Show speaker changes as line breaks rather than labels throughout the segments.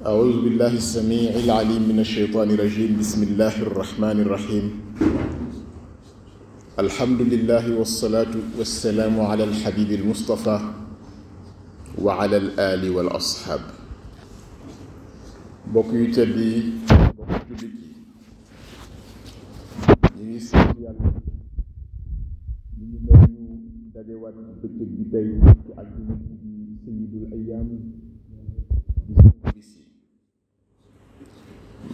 أعوذ بالله السميع العليم من الشيطان الرجيم بسم الله الرحمن الرحيم الحمد لله والصلاة والسلام على الحبيب المصطفى وعلى الآل والأصحاب bokk yu tedd yi bokk jullit yi ñu ngi sant yàlla ñu ngi may ñu dajewaat bëccëg bi tey ci àjjuma di sayyidul ayyaam di bis yi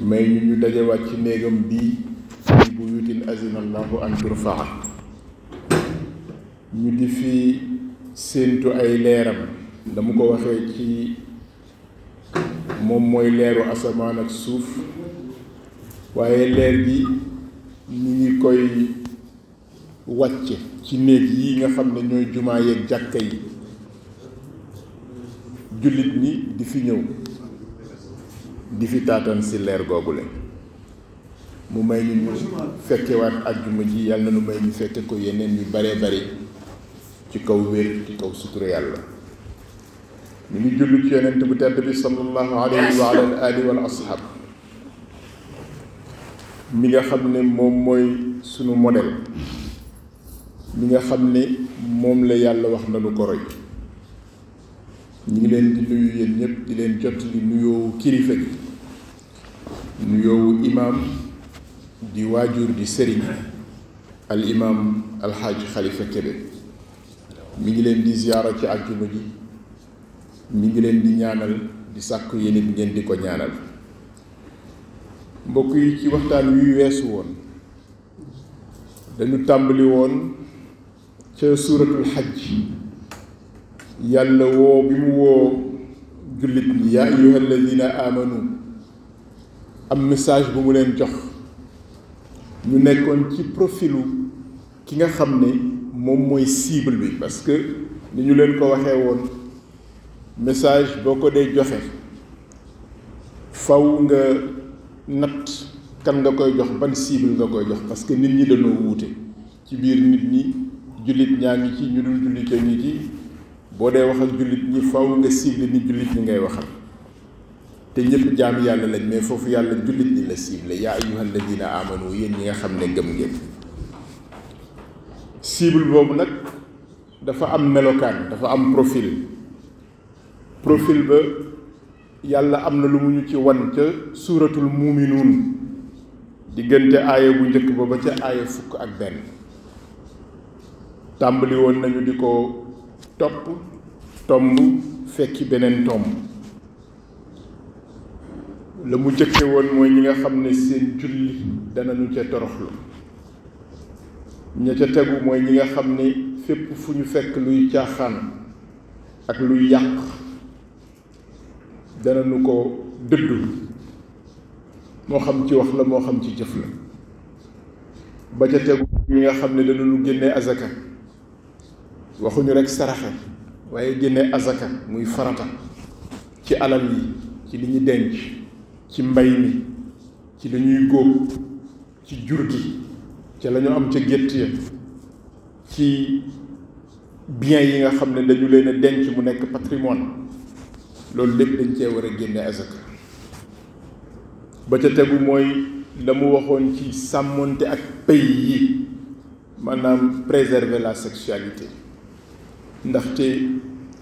may ñu dajewaat ci néegam bii ci buyutin azina allahu an turfaa ñu di fi séentu ay leeram dama ko waxee ci moom mooy leeru asamaan ak suuf waaye leer gi ñu ngi koy wàcce ci néeg yi nga xam ne ñooy jumaa yeeg jàkka yi jullit ñi di fi ñëw di fi taatan si leer googule mu may ñu fekkewaat àjjuma ji yàlla na nu may ñu fekke ko yeneen yu bare bari ci kaw wér ci kaw sutura yàlla ñu ngi jullu ci yonent bu tedd bi sallallahu alayhi wa ala alihi wal ashab mi nga xam ne moom mooy sunu modèle mi nga xam ne moom la yàlla wax nanu ko roy ñu ngi leen di nuyu yéen ñëpp di leen jot li nuyoowu kilifa gi nuyoowu imaam di waajur di sëriñ al imaam alxaaj xalifa Kebe mi ngi leen di ziyaara ci àjjuma ji mi ngi leen di ñaanal di sàkku yéen it ngeen di ko ñaanal mbokk yi ci waxtaan wi weesu woon dañu tàmbali woon ca suuratul xajj yàlla woo bi mu woo jullit ñi yaa ayyuhal ladina amanu am message bu mu leen jox ñu nekkoon ci profilu ki nga xam ne moom mooy cible bi parce que ni ñu leen ko waxee woon message boo ko dee joxe faw nga natt kan nga koy jox ban cible nga koy jox parce que nit ñi dañoo wuute ci biir nit ñi jullit ñaa ngi ci ñu dul jullite nit yi boo dee wax ak jullit ñi faw nga cible ni jullit ñi ngay waxal te ñëpp jaam yàlla lañ mais foofu yàlla jullit ñi la cible yaa ayyuhal ladina amanu yéen ñi nga xam ne gëm ngeen cible boobu nag dafa am melokaan dafa am profil ba yàlla am na lu mu ñu ci wan ca suuratul muuminuun diggante aaya bu njëkk ba ca aaya fukk ak benn tàmbali woon nañu di ko topp tomb fekki beneen tomb la mu jëkke woon mooy ñi nga xam ne seen julli danañu ca toroxlu ña ca tegu mooy ñi nga xam ne fépp fu ñu fekk luy caaxaan ak luy yàq danañu ko dëddu moo xam ci wax la moo xam ci jëf la ba ca tegu ñi nga xam ne danañu génne azaka waxuñu rekk saraxe waaye génne azaka muy farata ci alal yi ci li ñu denc ci mbay mi ci li ñuy góob ci jur gi ca la ñu am ca gétt ya ci bien yi nga xam ne dañu leen a denc mu nekk patrimoine loolu lépp dañ cee war a génne azaka ba ca tegu mooy la mu waxoon ci sàmmonte ak pays yi maanaam préserver la sexualité ndaxte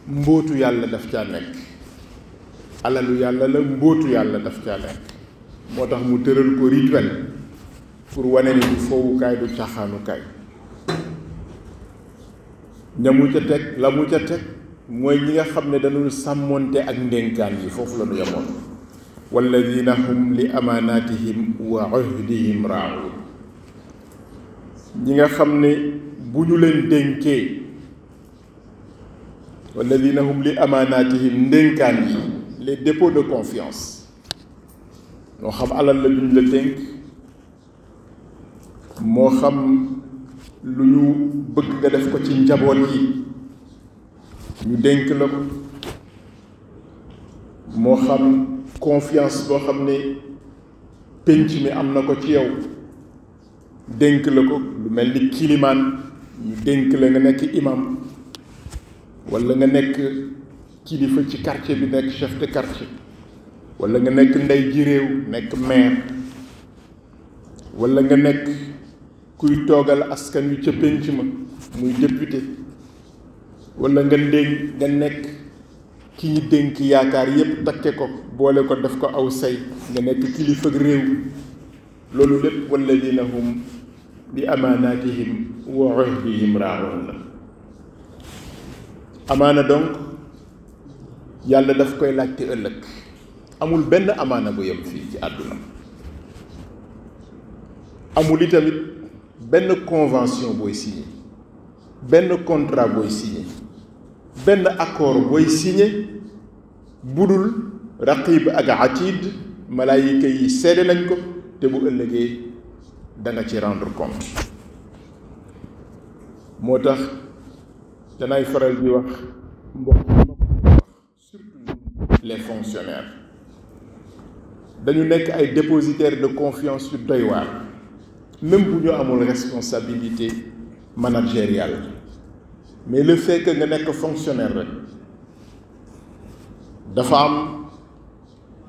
mbóotu yàlla daf caa nekk alalu yàlla la mbóotu yàlla daf caa nekk moo tax mu tëral ko rituel pour wane ni du foowukaay du caaxaanukaay ñamu ca teg la mu ca teg mooy ñi nga xam ne dañu sàmmonte ak ndénkaan yi foofu la ñu yemoon walladina hum li amaanatihim wa ahdihim raa'uun ñi nga xam ne bu ñu leen dénkee walladina hum li amaanatihim ndénkaan yi les dépôts de confiance moo xam alal la duñ la dénk moo xam lu ñu bëgg nga def ko ci njaboot yi ñu dénk la ko moo xam confiance boo xam ne pénc mi am na ko ci yow dénk la ko lu mel ni kilimaan ñu dénk la nga nekk imam walla nga nekk kilifa ci quartier bi nekk chef de quartier wala nga nekk ndey ji réew nekk maire wala nga nekk kuy toogal askan wi ca pénc ma muy député wala nga nekk ki ñu dénk yaakaar yépp takke ko boole ko def ko aw say nga nekk kilifa réew loolu lépp walladina hum li amaanaatihim wa uhdihim raa'uun la amaana donc yàlla daf koy laajte ëllëg amul benn amaana bu yem fii ci àdduna amul itamit benn convention booy signé benn contrat booy signé benn accord booy signé budul raqib ak atid malaayika yi seede nañ ko te bu ëllëgee da nga ci rendre compte moo tax danay faral di wax mbokk surtout les fonctionnaires dañu nekk ay dépositaires de confiance yu doy waar même bu ñu amul responsabilité managériale mais le fait que nga nekk fonctionnaire rek dafa am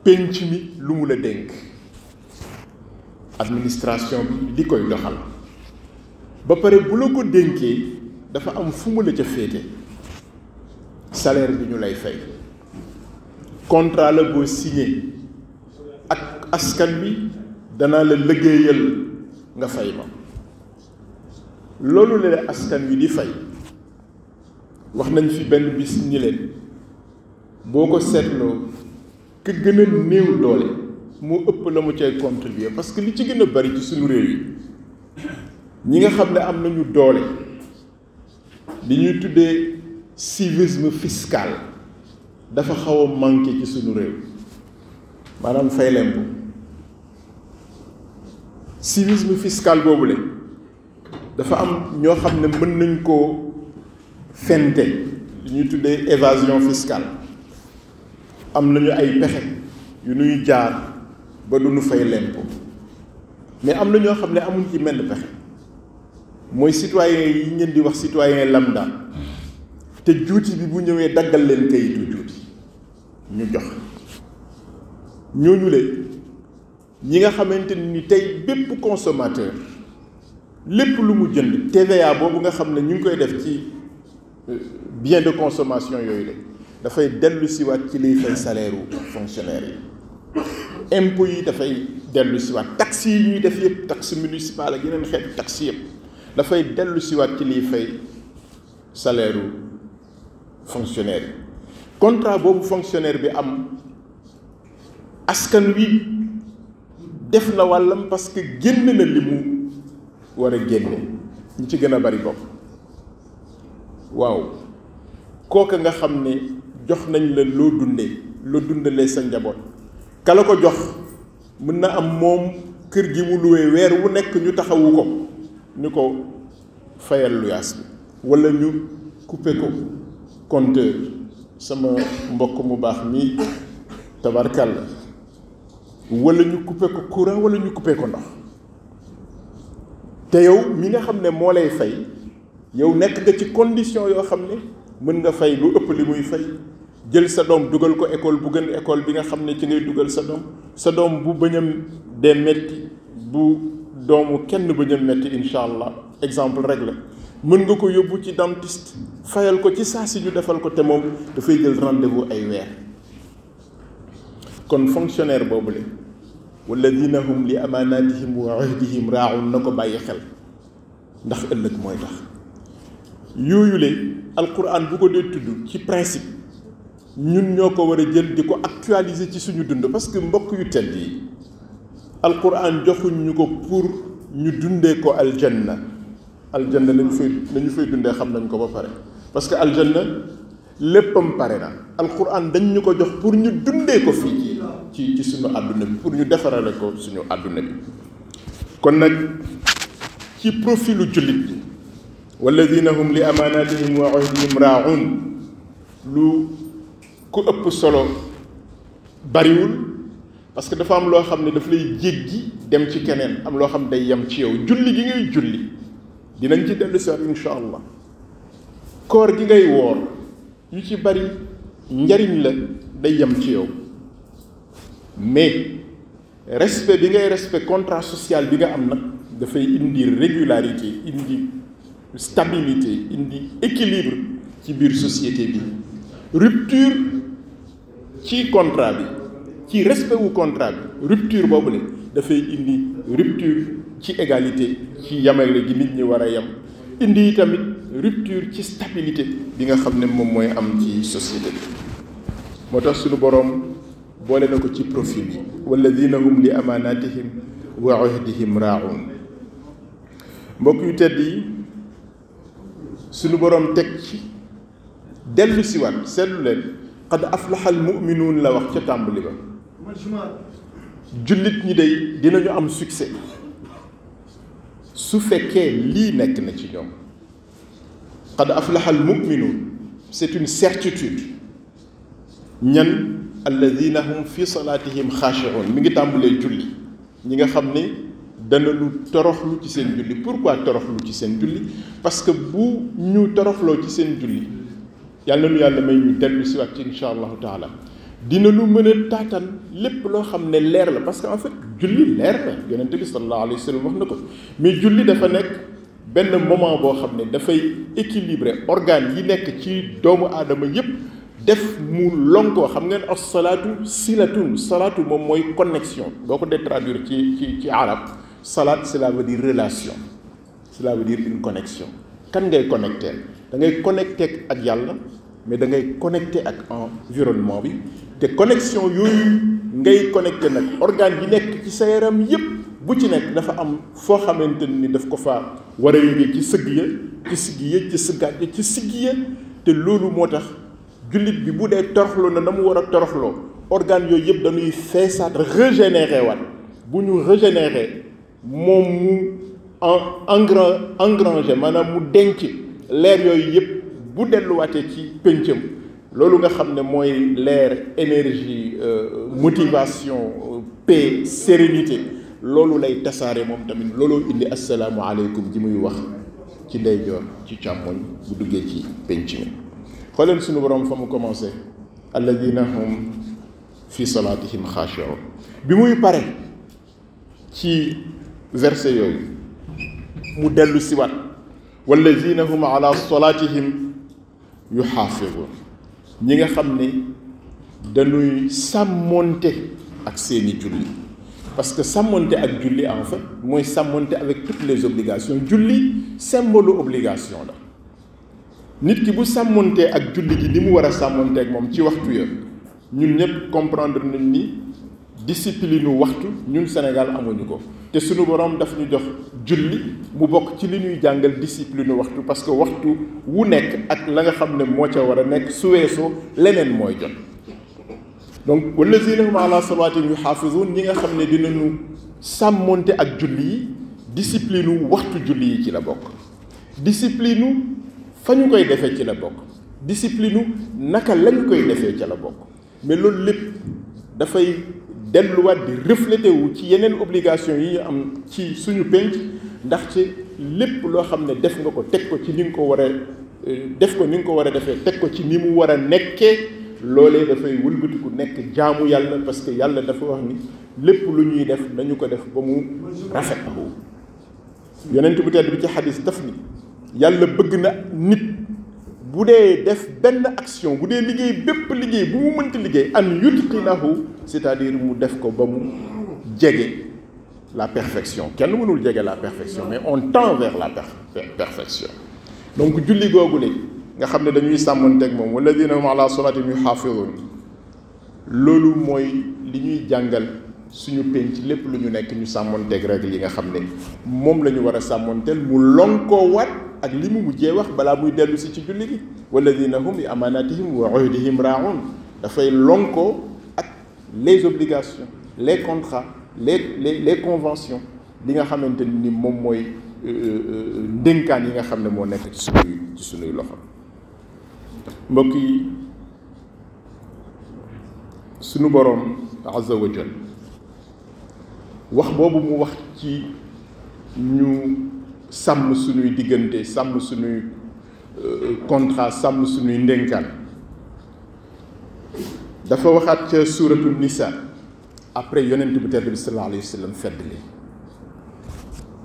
penc mi lu mu la dénk administration bi li koy doxal ba pare bu la ko dénkee dafa am fu mu la ca féete salaire bi ñu lay fay contrat la boo signé ak askan bi danaa la liggéeyal nga fay ma loolu la askan wi di fay wax nañ fi benn bis ñi leen boo ko seetloo ki gën a néew doole moo ëpp la mu cay contribuer parce que li ci gën a bari ci suñu réew yi ñi nga xam ne am nañu doole li ñuy tuddee civisme fiscal dafa xaw a manqué ci suñu réew maanaam fay lempo civisme fiscal boobule dafa am ñoo xam ne mën nañ koo fente li ñuy tuddee évasion fiscale am nañu ay pexe yu ñuy jaar ba du ñu fay lempo mais am na ñoo xam ne amuñ ci menn pexe mooy citoyen yi ngeen di wax citoyen lambda te juuti bi bu ñëwee daggal leen kayitu juuti ñu jox ñooñu le ñi nga xamante ni tey bépp consommateur lépp lu mu jënd TVA boobu nga xam ne ñu ngi koy def ci bien de consommation yooyu la dafay dellu siwaat ci liy fay salaire u fonctionnaire yi impôts yi dafay dellu siwaat taxes yi ñuy def yëpp taxe municipale ak yeneen xeetu taxes yëpp dafay dellu siwaat ci liy fay salaire u fonctionnaire yi contrat boobu fonctionnaire bi am askan wi def na wàllam parce que génn na li mu war a génne ñi ci gën a bari bopp waaw kooka nga xam ne jox nañ la loo dundalee sa njaboot kala ko jox mën na am moom kër gi mu luwee weer wu nekk ñu taxawu ko ñu ko fayal luyaas bi walla ñu couper ko compteur sama mbokk mu baax mi tabarkalla walla ñu couper ko courant walla ñu couper ko ndox te yow mi nga xam ne moo lay fay yow nekk nga ci condition yoo xam ne mën nga fay lu ëpp li muy fay jël sa doom dugal ko école bu gën école bi nga xam ne ci ngay dugal sa doom bu bëñam dee metti bu doomu kenn bëñam metti incha allah exemple rek la mën nga ko yóbbu ci dentiste fayal ko ci saa si ñu defal ko te moom dafay jël rendez-vous ay weer kon fonctionnaire boobu le walladina hum li amaanatihim wa ahdihim raa'un na ko bàyyi xel ndax ëllëg mooy tax yooyu le alquran bu ko dee tudd ci principe ñun ñoo ko war a jël di ko actualiser ci suñu dund parce que mbokk yu tedd yi alquran joxuñ ñu ko pour ñu dundee ko aljanna lañu fay dundee xam nañ ko ba pare parce que aljanna léppam pare na alquran dañ ñu ko jox pour ñu dundee ko fii ci suñu àdduna bi pour ñu defarale ko suñu àdduna bi kon nag ci profilu jullit bi walladina hum li amaanatihim wa ahdihim raa'un lu ku ëpp solo bariwul parce que dafa am loo xam ne daf lay jéggi dem ci keneen am loo xam day yem ci yow julli gi ngay julli dinañ ci dellu si insha allah koor gi ngay woor yu ci bari njariñ la day yem ci yow mais respect bi ngay respect contrat social bi nga am nag dafay indi régularité, indi stabilité, indi équilibre ci biir société bi. Rupture ci contrat bi, ci respect wu contrat bi, rupture boobule dafay indi rupture ci égalité, ci yamale gi nit ñi war a yam, indi tamit rupture ci stabilité bi nga xam ne moom mooy am ci société bi. moo tax suñu boroom boole na ko ci profil yi walladina hum li amanatihim wa ahdihim raa'un. mbokk yu tedd yi, suñu boroom teg ci dellu siwaat seetlu leen qad aflaha al mu'minuun la wax ca tàmbali ba. jullit ñi day dinañu am succès su fekkee lii nekk na ci ñoom. qad aflaha al mu'minuun, c'est une certitude. ñan alladina hum fi salaatihim xaashi'uun, mi ngi tàmbalee julli, ñi nga xam ne danañu toroxlu ci seen julli. pourquoi toroxlu ci seen julli? parce que bu ñu toroxloo ci seen julli, yàlla nu yàlla may ñu dellu si waat ci insha allahu taala, dina lu mën a taatan lépp loo xam ne leer la. parce que en fait julli leer la, yonent bi sallallahu alayhi wa sallam wax na ko. mais julli dafa nekk benn moment boo xam ne dafay équilibrer organes yi nekk ci doomu aadama yépp, def mu lonkoo. xam ngeen as-salaatu silatun, salaatu moom mooy connexion. boo ko dee traduire ci arab, salaat cela veut dire relation, cela veut dire une connexion. kan ngay connecté? da ngay connecté ak yàlla, mais da ngay connecté ak environnement bi. te connexion yooyu ngay connecté nag organes yi nekk ci sa yaram yépp, bu ci nekk dafa am foo xamante ni daf ko fa war a yëgee ci sëgg ya, ci sigg ya, ci sëggaat ya, ci sigg ya. te loolu moo tax jullit bi bu dee toroxloo na mu war a toroxloo, organes yooyu yëpp dañuy feesaat, régénérer waat. bu ñu régénérer moom mu engranger, maanaam mu denc leer yooyu yëpp bu delluwaatee ci péncam, loolu nga xam ne mooy leer, énergie, motivation, paix, sérénité, loolu lay tasaare moom tamit. looloo indi assalaamu aleykum ji muy wax ci ndeyjoor, ci càmmoñ bu duggee ci pénc mi. xooleen suñu boroom fa mu commencé alladina hum fi salaatihim xaashi'uun. bi muy pare ci verset yooyu mu dellu siwaat walladina hum ala salaatihim yuxaafizuun, ñi nga xam ne dañuy sàmmonte ak seeni julli. parce que sàmmonte ak julli en fait mooy sàmmonte avec toutes les obligations. julli symbole obligation la. nit ki bu sàmmontee ak julli gi ni mu war a sàmmonte ak moom ci waxtu ya, ñun ñëpp comprendre nañ ni discipline waxtu ñun Sénégal amuñu ko. te suñu borom daf ñu jox julli mu bokk ci li ñuy jàngal discipline waxtu, parce que waxtu wu nekk ak la nga xam ne moo ca war a nekk, su weesoo leneen mooy jot. donc wallazina hum ala salaatihim yuxaafizuun, ñi nga xam ne dinañu sàmmonte ak julli yi, discipline waxtu julli yi ci la bokk. discipline fa ñu koy defee ci la bokk. discipline naka lañ koy defee ca la bokk. mais loolu lépp dafay delluwaat di reflété wu ci yeneen obligation yi ñu am ci suñu penc, ndaxte lépp loo xam ne def nga ko teg ko ci ni nga ko war a def ko ni nga ko war a defee, teg ko ci ni mu war a nekkee, loolee dafay wëlbatiku nekk jaamu yàlla. parce que yàlla dafa wax ni lépp lu ñuy def nañu ko def ba mu rafet. yonent bu tedd bi ci xadis daf ni yàlla bëgg na nit bu dee def benn action, bu dee liggéey bépp liggéey bu mu mënti liggéey, an yutqinahu, c'est-à-dire mu def ko ba mu jege la perfection. kenn mënul jege la perfection, mais on tend vers la perfection. donc julli googu le nga xam ne dañuy sàmmanteeg moom walladina hum ala salaatihim yuxaafizuun, loolu mooy li ñuy jàngal suñu penc. lépp lu ñu nekk ñu sàmmanteeg règle yi nga xam ne moom la ñu war a sàmmanteel, mu lonkoo waat ak li mu mujjee wax balaa muy dellu si ci julli gi. walladina hum li amanatihim wa uhdihim raa'uun, dafay lonkoo ak les obligations, les contrats, les conventions, li nga xamante ni moom mooy ndénkaan yi nga xam ne moo nekk ci suñuy loxo. mbokk yi, suñu boroom azza wa jal wax boobu mu wax ci ñu sàmm suñuy diggante, sàmm suñuy contrat, sàmm suñuy ndénkaan, dafa waxaat ca suuratu Nisaa après yonent bu tedd bi sallallahu alayhi wa sallam fedd li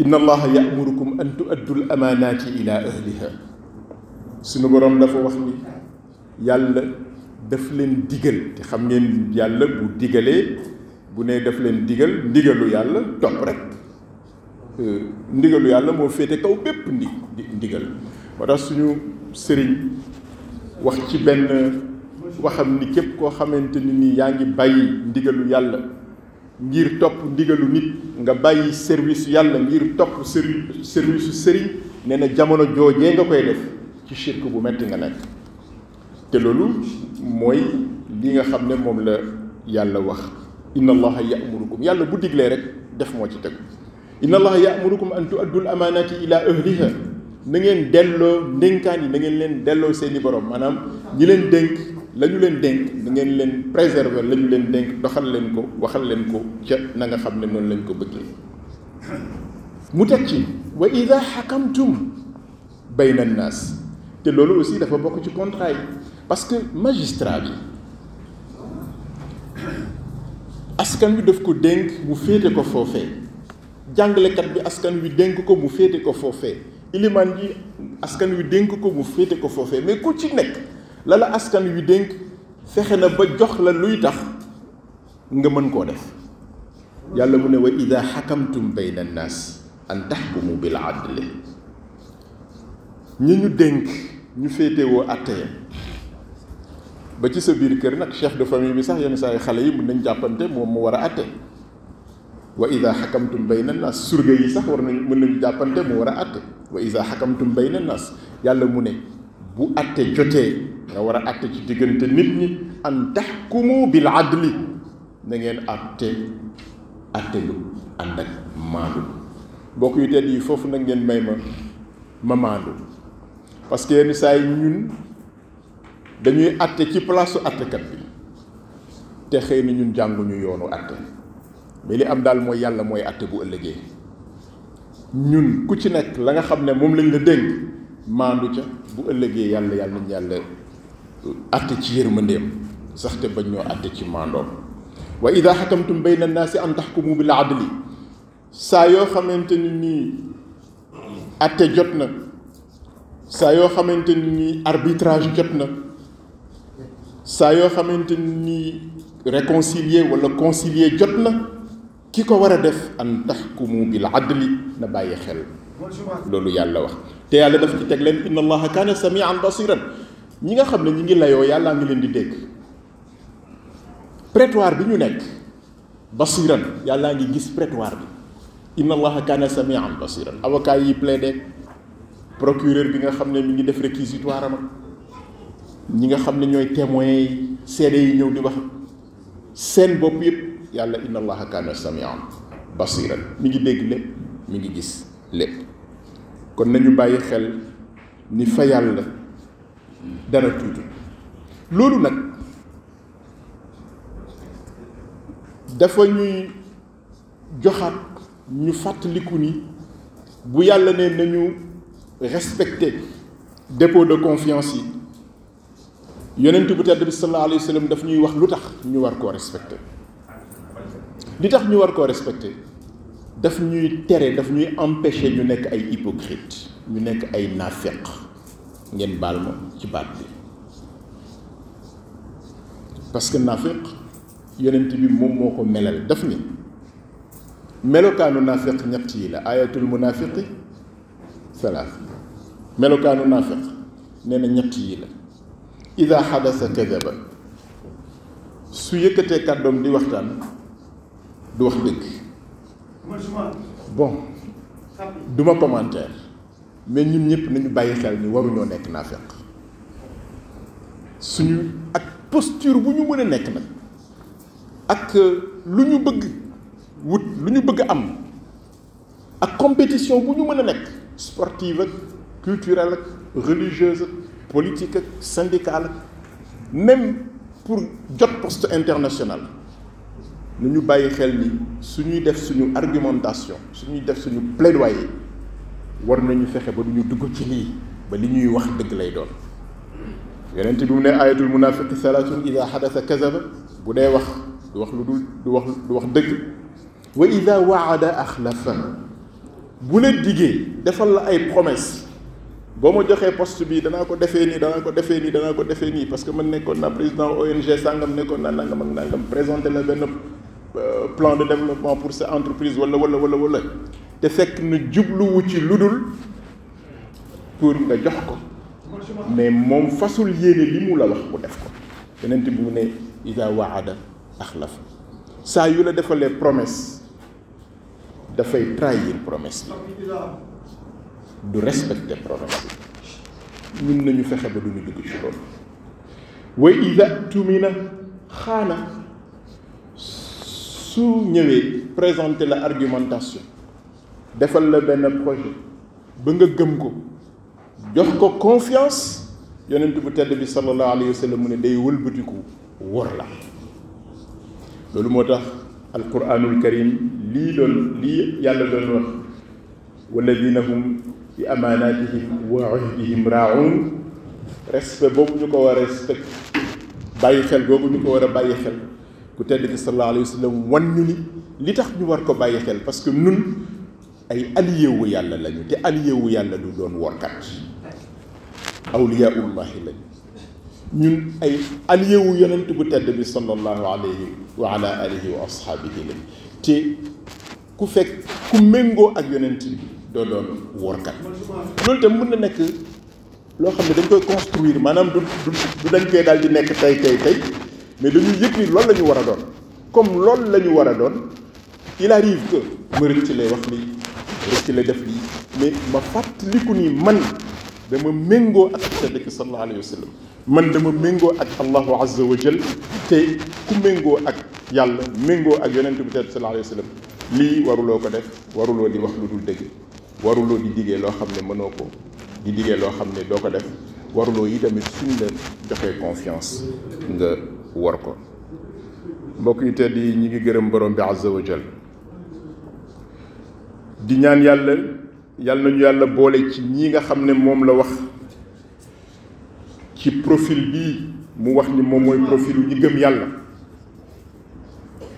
inna allaha ya'murukum an tu'addu al-amaanaati ila ahliha suñu boroom dafa wax ni yàlla daf leen digal te xam ngeen yàlla bu digalee bu ne daf leen digal ndigalu yàlla topp rek ndigalu yàlla moo féete kaw bépp ndigal moo tax suñu sëriñ wax ci benn waxam ni képp koo xamante ni yaa ngi bàyyi ndigalu yàlla ngir topp ndigalu nit nga bàyyi service yàlla ngir topp service sëriñ nee na jamono joojee nga koy def ci shirk bu metti nga nekk te loolu mooy li nga xam ne moom la yàlla wax inna allaha ya'murukum yàlla bu diglee rek def moo ci tegu inna allaha ya'murukum an tu'addu al-amaanaati ila ahliha na ngeen delloo ndénkaan yi na ngeen leen delloo seeni borom maanaam ñi leen dénk la ñu leen dénk na ngeen leen préserver la ñu leen dénk doxal leen ko waxal leen ko ca na nga xam ne noonu lañ ko bëggee mu teg ci wa ida xakamtum bayna annaas te loolu aussi dafa bokk ci contrat yi parce que magistrat bi askan wi daf ko dénk mu féete ko foofee jàngalekat bi askan wi dénk ko mu féete ko foofee ilimaan ji askan wi dénk ko mu féete ko foofee mais ku ci nekk la la askan wi dénk fexe na ba jox la luy tax nga mën koo def yàlla mu ne wa ida xakamtum bayna annaas an taxkumu bil adli ñi ñu dénk ñu féetewoo àtte ba ci sa biir kër nag chef de famille bi sax yenn saa yi xale yi mën nañ jàppante moom mu war a àtte wa ida xakamtum bayna annaas surga yi sax mën nañu jàppante mu war a àtte wa ida xakamtum bayna annaas yàlla mu ne bu àtte jotee nga war a àtte ci diggante nit ñi an taxkumu bil adli na ngeen àtte lu ànd ak maandu mbokk yu tedd yi foofu nag ngeen may ma maandu parce que yenn saa yi ñun dañuy àtte ci place su àttekat bi te xëy na ñun jànguñu yoonu àtte mais li am daal mooy yàlla mooy àtte bu ëllëgee ñun ku ci nekk la nga xam ne moom lañ la dénk maandu ca bu ëllëgee yàlla nañ yàlla àtte ci yërmandeem sax te bañ ñoo àtte ci maandoom wa ida xakamtum bayna annaasi an taxkumu bil adli saa yoo xamante ni nii àtte jot na saa yoo xamante ni nii arbitrage jot na saa yoo xamante ni nii réconcilier wala concilier jot na ki ko war a def an taxkumu bil adli na bàyyi xel loolu yàlla wax te yàlla daf ci teg leen inna allaha kaana samian basiran ñi nga xam ne ñi ngi layoo yàllaa ngi leen di dégg prétoire bi ñu nekk basiran yàllaa ngi gis prétoire bi inna allaha kaana samian basiran avocat yi plaidé procureur bi nga xam ne mi ngi def réquisitoire am ñi nga xam ne ñooy témoins yi seede yi ñëw di wax seen bopp yëpp yàlla inna allaha kaana samian basiran mi ngi dégg lépp mi ngi gis lépp kon nañu bàyyi xel ni fa yàlla dara tuuti loolu nag dafa ñuy joxaat ñu fàttaliku ni bu yàlla ne nañu respecter dépôt de confiance yi yonent bu tedd bi sallallahu alayhi wa sallam daf ñuy wax lu tax ñu war koo respecter li tax ñu war koo respecter daf ñuy tere daf ñuy empêcher ñu nekk ay hypocrite ñu nekk ay naafeq ngeen baal ma ci baat bi parce que naafeq yonent bi moom moo ko melal daf ni melokaanu naafeq ñett yi la ayatul munafiqi salaas melokaanu naafeq nee na ñett yi la ida xadasa kadaba su yëkkatee kàddoom di waxtaan du wax dëgg bon duma commentaire mais ñun ñëpp nañu bàyyi xel ni waruñoo nekk naafeq suñu ak posture bu ñu mën a nekk nag ak lu ñu bëgg wut lu ñu bëgg am ak compétition bu ñu mën a nekk sportive ak culturelle ak religieuse ak politique ak syndicale ak même pour jot poste international nu ñu bàyyi xel ni suñuy def suñu argumentation suñuy def suñu plaidoyer war nañu fexe ba du ñu dugg ci lii ba li ñuy wax dëgg lay doon yonent bi mu ne ayatul munafiqi salaatun ida xadasa kazaba bu dee wax du wax lu dul du wax dëgg. wa ida waada axlafa, bu la diggee defal la ay promesse, boo ma joxee poste bi danaa ko defee nii danaa ko defee nii danaa ko defee nii parce que man nekkoon naa président ONG sàngam, nekkoon naa nangam ak nangam, présenté la benn plan de développement pour sa entreprise wala te fekk na jubluwu ci lu dul pour nga jox ko, mais moom fasul yéene li mu la wax mu def ko. yeneen bi mu ne ida waada axlafa, saa yu la defalee promesse dafay trahir promesse bi, du respecter promesse bi. ñun nañu fexe ba duñu dugg ci loolu. wa ida tumina xaana, su ñëwee présenter la argumentation, defal la benn projet ba nga gëm ko, jox ko confiance, yonent bu tedd bi sallallahu alayhi wa sallam mu ne day wëlbatiku wor la. loolu moo tax alquranul karim lii yàlla doon wax walladina hum bi amaanatihim wa ahdihim raa'uun, respect boobu ñu ko war a respect, bàyyi xel boobu ñu ko war a bàyyi xel. ku tedd ki sallallahu alayhi wa sallam wan ñu ni li tax ñu war ko bàyyi xel parce que nun ay allié wu yàlla lañu, te allié wu yàlla du doon workat, awliyaullahi lañu. ñun ay allié wu yonent bu tedd bi sallallahu alayhi wa ala alihi wa ashaabihi lañ, te ku méngoo ak yonent bi doo doon workat. loolu tam mën na nekk loo xam ne dañ koy construire, maanaam du dañ koy daal di nekk tey mais dañuy yëg ni loolu la ñu war a doon. comme loolu la ñu war a doon, il arrive que ma rëcc lay wax lii, rëcc lay def lii, mais ma fàttaliku ni man dama méngoo ak tedd ki sallallahu alayhi wa sallam, man dama méngoo ak allahu azza wa jal, te ku méngoo ak yàlla méngoo ak yonent bi tedd sallallahu alayhi wa sallam, lii waruloo ko def, waruloo di wax lu dul dëgg, waruloo di diggee loo xam ne mënoo ko, di diggee loo xam ne doo ko def, waruloo yi tamit suñ la joxee confiance nga war ko. mbokk yi tedd yi ñi ngi gërëm borom bi azza wa jal, di ñaan yàlla nañu yàlla boole ci ñi nga xam ne moom la wax ci profil bii mu wax ni moom mooy profilu ñi gëm yàlla,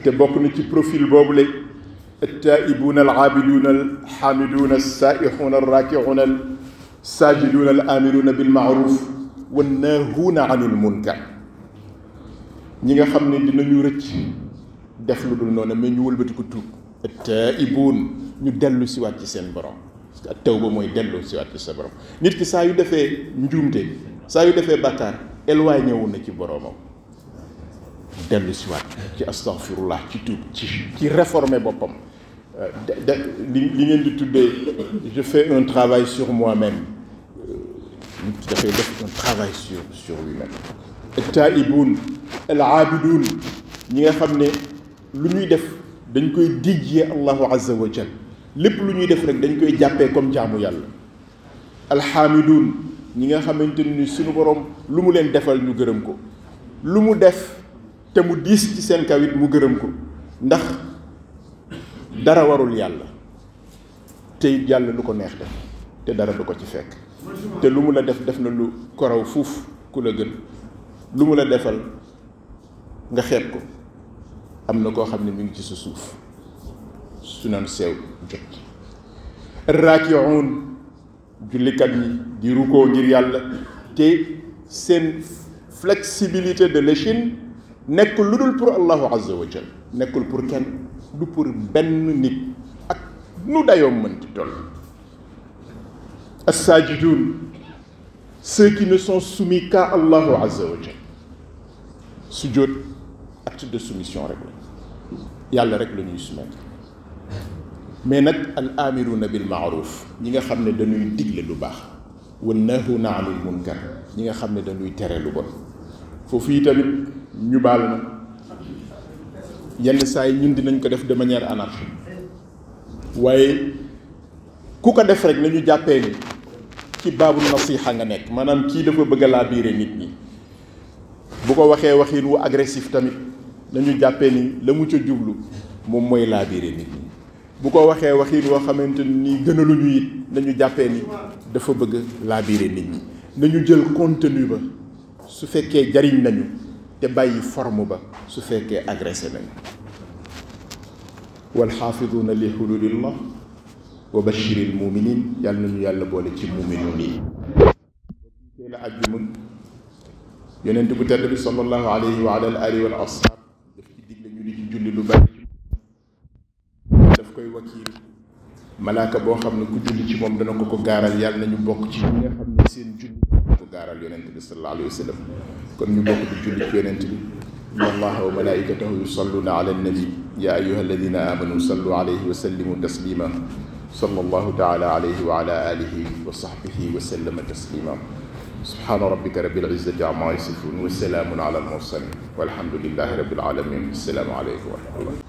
te bokk na ci profil boobu la التائبون العابدون الحامدون السائحون الراكعون الساجدون الآمرون بالمعروف والناهون عن المنكر. ñi nga xam ne dinañu rëcc def lu dul noonu mais ñu wëlbati ko tuub, التائبون ñu dellu si waat ci seen borom, parce que tawba mooy dellu si waat ci sa borom. nit ki saa yu defee njuumte, saa yu defee bàkkaar, éloigné wu na ci boromam, dellu si waat ci astaghfirullah, ci tuub, ci réformer boppam. li ngeen di tuddee je fais un travail sur moi-même, dafay def un travail sur lui-même. taa'ibuun al aabiduun, ñi nga xam ne lu ñuy def dañ koy dijjee allahu azza wa jal, lépp lu ñuy def rek dañ koy jàppee comme jaamu yàlla. alxaamiduun, ñi nga xamante ni suñu borom lu mu leen defal ñu gërëm ko, lu mu def te mu diis ci seen kaw it mu gërëm ko, ndax dara warul yàlla, te it yàlla lu ko neex def te dara du ko ci fekk, te lu mu la def na lu ko raw fuuf ku la gën, lu mu la defal nga xeeb ko, am na koo xam ne mi ngi ci sa suuf su naan seew jot. raaki'uun, jullikat ñi di rukkoo ngir yàlla, te seen flexibilité de l'échine nekkul lu dul pour allahu azza wa jal, nekkul pour kenn, du pour benn nit ak nu dayoom mënti toll. as-saajiduun, ceux qui ne sont soumis qu'à allahu azza wa jal. sujjóot acte de soumission rek la, yàlla rek la ñuy soumettre. mais nag al amiruuna bil maaruf, ñi nga xam ne dañuy digle lu baax, wan nahuuna anil munkar, ñi nga xam ne dañuy tere lu bon. foofu yi tamit ñu baal na, yenn saa yi ñun dinañ ko def de manière anarchique, waaye ku ko def rek nañu jàppee ni ci baabu nasiha nga nekk, maanaam kii dafa bëgg a laa biire nit ñi. bu ko waxee waxin wu agressif tamit nañu jàppee ni la mu ca jublu moom mooy laa biire nit ñi. bu ko waxee waxin woo xamante ni gënaluñu it nañu jàppee ni dafa bëgg laa biire nit ñi. nañu jël contenu ba, su fekkee jariñ nañu te bàyyi forme ba su fekkee agressé nañ wal xaafiduuna li xududillah wa bashiril muminin yàlla nañu yàlla boole ci muminuun yi tey la àjjuma yonent bu tedd bi sallallahu alayhi wa ala alihi wal ashaab daf ci digle ñu di ci julli lu bari daf koy wakiil malaaka boo xam ne ku julli ci moom dana ko ko gaaral yàlla nañu bokk ci ñi nga xam ne seen julli ko gaaral yonent bi sallallahu alayhi wa sallam kon ñu bokk di julli ci yonent bi inna allaha wa malaikatahu yusalluna ala annabi ya ayuha alladina amanu sallu alayhi wa sallimu taslima sallallahu taala alayhi wa ala alihi wa sahbihi wa sallama taslima subhana rabbika rabbil izzati amma yasifun wa salamun ala al mursalin walhamdulillahi rabbil alamin assalamu alaykum wa rahmatullah